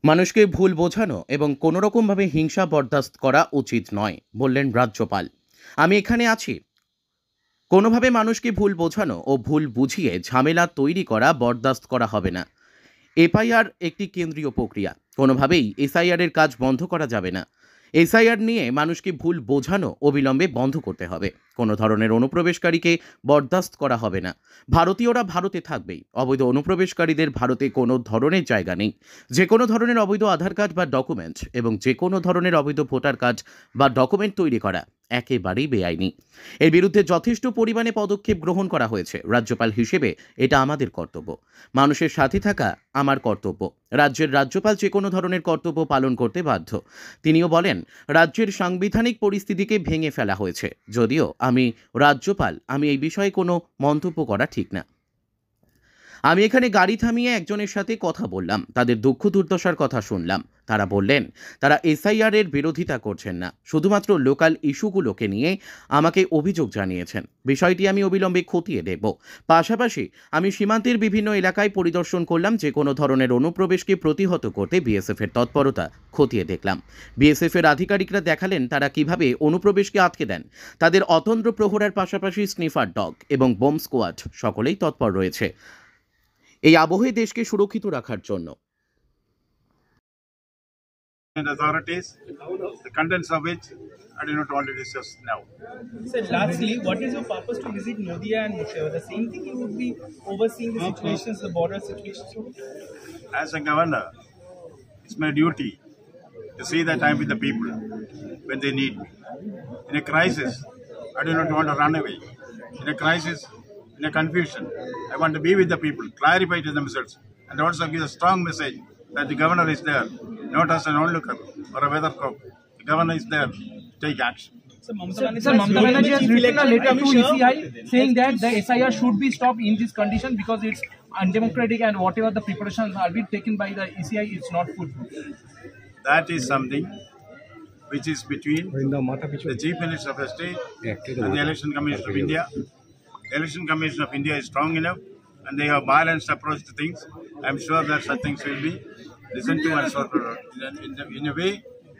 মানুষকে ভুল বোঝানো এবং কোনো রকমভাবে হিংসা বরদাস্ত করা উচিত নয় বললেন রাজ্যপাল। আমি এখানে আছি, কোনোভাবে মানুষকে ভুল বোঝানো ও ভুল বুঝিয়ে ঝামেলা তৈরি করা বরদাস্ত করা হবে না। এফআইআর একটি কেন্দ্রীয় প্রক্রিয়া, কোনোভাবেই এসআইআর এর কাজ বন্ধ করা যাবে না। এসআইআর নিয়ে মানুষকে ভুল বোঝানো অবিলম্বে বন্ধ করতে হবে। কোনো ধরনের অনুপ্রবেশকারীকে বরদাস্ত করা হবে না। ভারতীয়রা ভারতে থাকবেই, অবৈধ অনুপ্রবেশকারীদের ভারতে কোনো ধরনের জায়গা নেই। যে কোনো ধরনের অবৈধ আধার কার্ড বা ডকুমেন্ট এবং যে কোনো ধরনের অবৈধ ভোটার কার্ড বা ডকুমেন্ট তৈরি করা একেবারেই বেআইনি। এর বিরুদ্ধে যথেষ্ট পরিমাণে পদক্ষেপ গ্রহণ করা হয়েছে। রাজ্যপাল হিসেবে এটা আমাদের কর্তব্য, মানুষের সাথে থাকা আমার কর্তব্য। রাজ্যের রাজ্যপাল যে কোনো ধরনের কর্তব্য পালন করতে বাধ্য। তিনিও বলেন, রাজ্যের সাংবিধানিক পরিস্থিতিকে ভেঙে ফেলা হয়েছে। যদিও আমি রাজ্যপাল, আমি এই বিষয়ে কোনো মন্তব্য করা ঠিক না। আমি এখানে গাড়ি থামিয়ে একজনের সাথে কথা বললাম, তাদের দুঃখ দুর্দশার কথা শুনলাম। তারা বললেন তারা এসআইআর এর বিরোধিতা করছেন না, শুধুমাত্র লোকাল ইস্যুগুলোকে নিয়ে আমাকে অভিযোগ জানিয়েছেন। বিষয়টি আমি অবিলম্বে খতিয়ে দেখব। পাশাপাশি আমি সীমান্তের বিভিন্ন এলাকায় পরিদর্শন করলাম, যে কোনো ধরনের অনুপ্রবেশকে প্রতিহত করতে বিএসএফ এর তৎপরতা খতিয়ে দেখলাম। বিএসএফ এর আধিকারিকরা দেখালেন তারা কিভাবে অনুপ্রবেশকে আটকে দেন। তাদের অতন্দ্র প্রহরার পাশাপাশি স্নিফার ডগ এবং বোম স্কোয়াড সকলেই তৎপর রয়েছে এই আবহে দেশকে সুরক্ষিত রাখার জন্য। Authorities, the contents of which I do not want to discuss now. Sir, lastly, what is your purpose to visit Nadia and Mushaiwar? The same thing, you would be overseeing the situations, the border situations? As a governor, it's my duty to see that I'm with the people when they need me. In a crisis, I do not want to run away. In a crisis, in a confusion, I want to be with the people, clarify to themselves, and also give a strong message that the governor is there, not as an onlooker or a weathercock. The governor is there to take action. Sir, Mamata Banerjee has written a letter to ECI saying that the SIR should be stopped in this condition because it's undemocratic and whatever the preparations are being taken by the ECI, it's not good. That is something which is between the Chief Minister of the State and the Election Commission of India. The Election Commission of India is strong enough and they have balanced approach to things. I am sure that such things will be listened to and sorted out in a way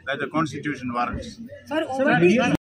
that the Constitution warrants.